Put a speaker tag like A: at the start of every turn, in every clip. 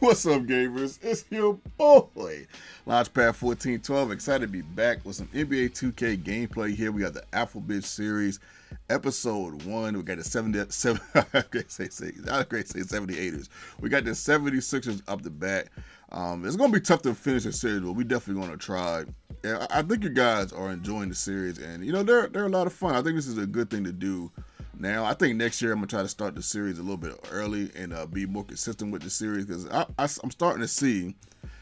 A: What's up, gamers? It's your boy, Launchpad 1412. Excited to be back with some NBA 2K gameplay here. We got the Alphabet Series, Episode 1. We got the 77, I can't say 78ers. We got the 76ers up the bat. It's going to be tough to finish the series, but we definitely going to try. Yeah, I think you guys are enjoying the series, and, you know, they're a lot of fun. I think this is a good thing to do. Now, I think next year I'm going to try to start the series a little bit early and be more consistent with the series because I'm starting to see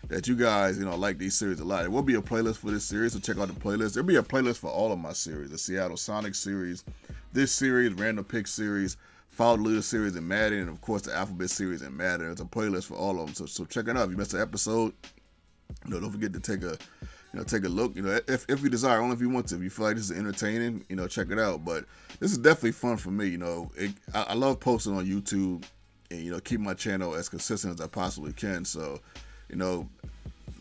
A: that you guys, you know, like these series a lot. There will be a playlist for this series, so check out the playlist. There'll be a playlist for all of my series, the Seattle Sonics series, this series, Random Pick series, Foul Leader series in Madden, and of course the Alphabet series in Madden. There's a playlist for all of them, so check it out. If you missed an episode, you know, don't forget to take a look. You know, if you desire, only if you want to. If you feel like this is entertaining, you know, check it out. But this is definitely fun for me. You know, I love posting on YouTube and, you know, keep my channel as consistent as I possibly can. So, you know,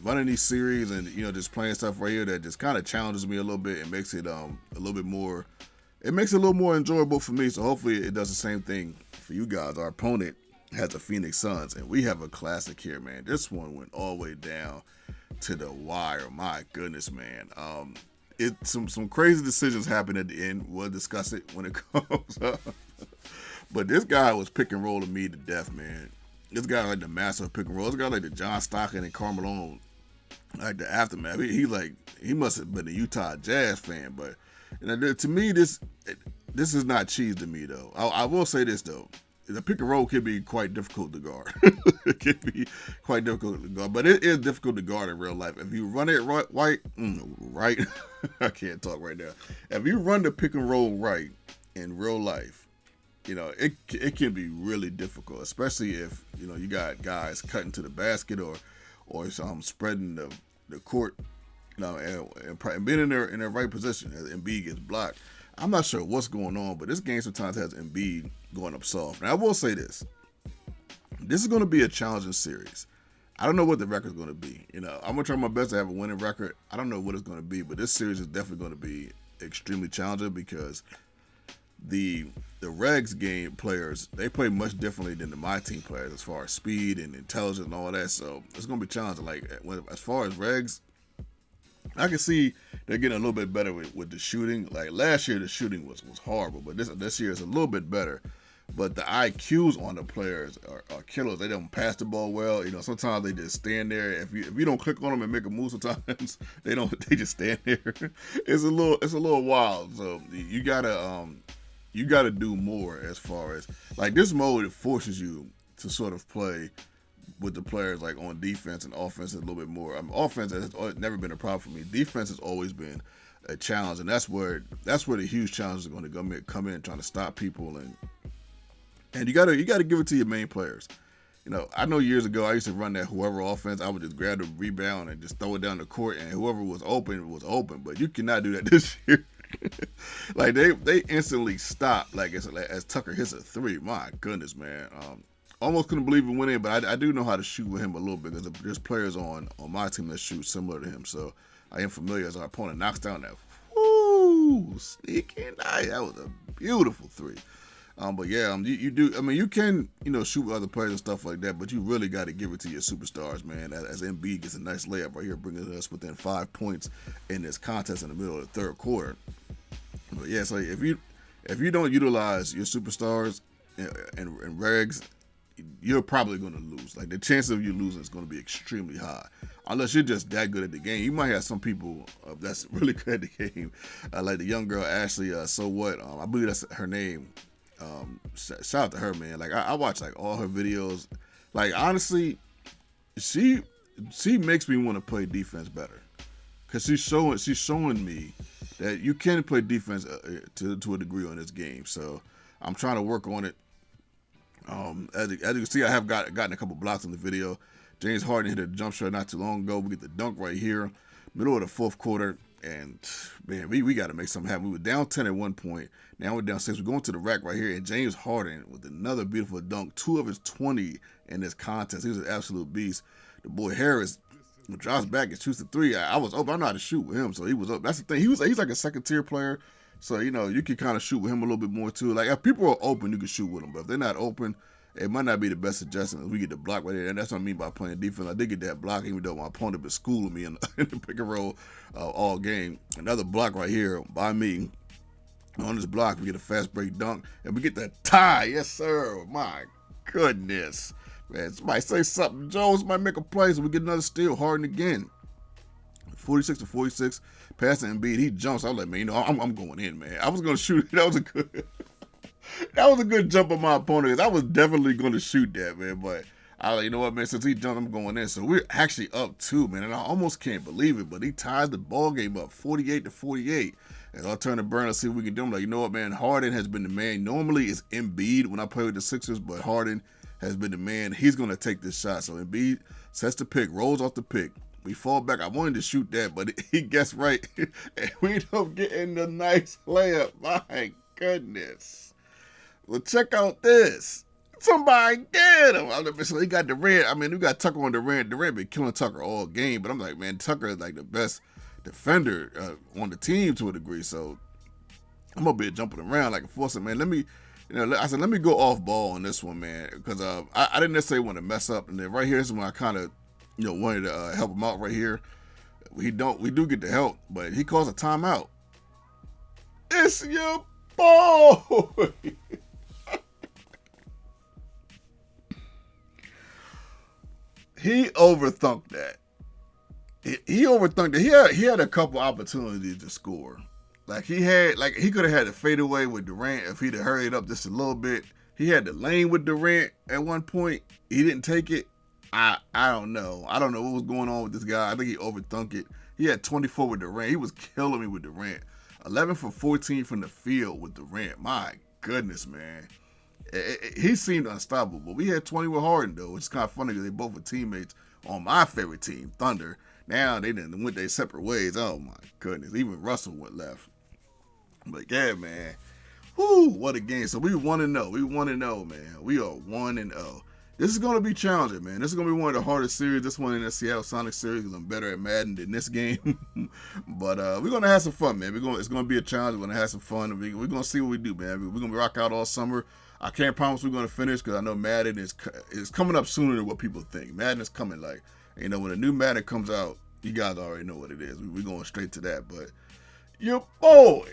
A: running these series and, you know, just playing stuff right here that just kind of challenges me a little bit and makes it a little bit more. It makes it a little more enjoyable for me. So hopefully it does the same thing for you guys. Our opponent has the Phoenix Suns, and we have a classic here, man. This one went all the way down to the wire. My goodness, man. Some crazy decisions happened at the end. We'll discuss it when it comes up. But this guy was pick and rolling me to death, man. This guy like the master of pick and roll. This guy like the John Stockton and Carmelo, like the aftermath. He must have been a Utah Jazz fan. But, you know, to me, this is not cheese to me though. I will say this though. The pick and roll can be quite difficult to guard. It can be quite difficult to guard, but it is difficult to guard in real life. If you run it right, I can't talk right now. If you run the pick and roll right in real life, you know, it can be really difficult, especially if, you know, you got guys cutting to the basket or spreading the court, you know, and being in their right position as Embiid gets blocked. I'm not sure what's going on, but this game sometimes has Embiid going up soft. Now, I will say this. This is going to be a challenging series. I don't know what the record's going to be. You know, I'm going to try my best to have a winning record. I don't know what it's going to be, but this series is definitely going to be extremely challenging because the Regs game players, they play much differently than my team players as far as speed and intelligence and all that. So it's going to be challenging. Like, as far as Regs, I can see they're getting a little bit better with the shooting. Like last year, the shooting was horrible, but this year is a little bit better. But the IQs on the players are killers. They don't pass the ball well. You know, sometimes they just stand there. If you don't click on them and make a move, sometimes they don't. They just stand there. It's a little wild. So you gotta do more as far as like this mode. It forces you to sort of play with the players like on defense and offense a little bit more. Offense has never been a problem for me. Defense has always been a challenge, and that's where the huge challenges are going to come in trying to stop people and you gotta give it to your main players. You know, I know years ago I used to run that whoever offense. I would just grab the rebound and just throw it down the court, and whoever was open was open. But you cannot do that this year. Like they instantly stop. Like as Tucker hits a three. My goodness, man. Almost couldn't believe he went in, but I do know how to shoot with him a little bit because there's players on my team that shoot similar to him, so I am familiar as our opponent knocks down that sneaky night. That was a beautiful three. But yeah, you do. I mean, you can, you know, shoot with other players and stuff like that, but you really got to give it to your superstars, man. As Embiid gets a nice layup right here, bringing us within 5 points in this contest in the middle of the third quarter. But yeah, so if you don't utilize your superstars and Regs, you're probably going to lose. Like the chance of you losing is going to be extremely high, unless you're just that good at the game. You might have some people that's really good at the game, like the young girl Ashley. So what? I believe that's her name. Shout out to her, man. Like I watch like all her videos. Like honestly, she makes me want to play defense better because she's showing me that you can play defense to a degree on this game. So I'm trying to work on it. As you can see, I have gotten a couple blocks in the video. James Harden hit a jump shot not too long ago. We get the dunk right here, middle of the fourth quarter, and man, we got to make something happen. We were down 10 at one point. Now we're down 6. We're going to the rack right here, and James Harden with another beautiful dunk, 2 of his 20 in this contest. He was an absolute beast. The boy Harris drops back and shoots the 3. I was open. I know how to shoot with him, so he was up. That's the thing. He's like a second tier player. So, you know, you can kind of shoot with him a little bit more too. Like if people are open, you can shoot with them. But if they're not open, It might not be the best adjustment. We get the block right there, and that's what I mean by playing defense. I did get that block, even though my opponent was schooling me in the pick and roll all game. Another block right here by me. On this block, we get a fast break dunk, and we get that tie. Yes, sir. My goodness. Man, somebody say something. Jones might make a play, so we get another steal. Harden again. 46-46. Passing Embiid. He jumps. I was like, man, I'm going in, man. I was going to shoot. That was a good that was a good jump on my opponent. I was definitely going to shoot that, man. But I was like, you know what, man, since he jumped, I'm going in. So we're actually up 2, man. And I almost can't believe it, but he ties the ball game up 48-48. And I'll turn to Burn and see if we can do him. Like, you know what, man, Harden has been the man. Normally it's Embiid when I play with the Sixers, but Harden has been the man. He's going to take this shot. So Embiid sets the pick, rolls off the pick. We fall back. I wanted to shoot that, but he guessed right. And we end up getting the nice layup. My goodness. Well, check out this. Somebody get him. So he got Durant. I mean, we got Tucker on Durant. Durant been killing Tucker all game, but I'm like, man, Tucker is like the best defender on the team to a degree. So I'm gonna be jumping around like a force. Man, let me, I said, let me go off ball on this one, man, because I didn't necessarily want to mess up. And then right here is when I kind of, wanted to help him out right here. We do get the help, but he calls a timeout. It's your boy. He overthunked that. He overthunked it. He had a couple opportunities to score. Like he could have had a fadeaway with Durant if he'd have hurried up just a little bit. He had the lane with Durant at one point. He didn't take it. I don't know. I don't know what was going on with this guy. I think he overthunk it. He had 24 with Durant. He was killing me with Durant. 11 for 14 from the field with Durant. My goodness, man. He seemed unstoppable. We had 20 with Harden, though, which is kind of funny because they both were teammates on my favorite team, Thunder. Now they didn't went their separate ways. Oh, my goodness. Even Russell went left. But, yeah, man. Whoo, what a game. So we 1-0. We 1-0, man. We are 1-0. This is going to be challenging, man. This is going to be one of the hardest series. This one in the Seattle Sonics series because I'm better at Madden than this game. But we're going to have some fun, man. It's going to be a challenge. We're going to have some fun. We're going to see what we do, man. We're going to rock out all summer. I can't promise we're going to finish because I know Madden is coming up sooner than what people think. Madden is coming like, when a new Madden comes out, you guys already know what it is. We're going straight to that. But your boy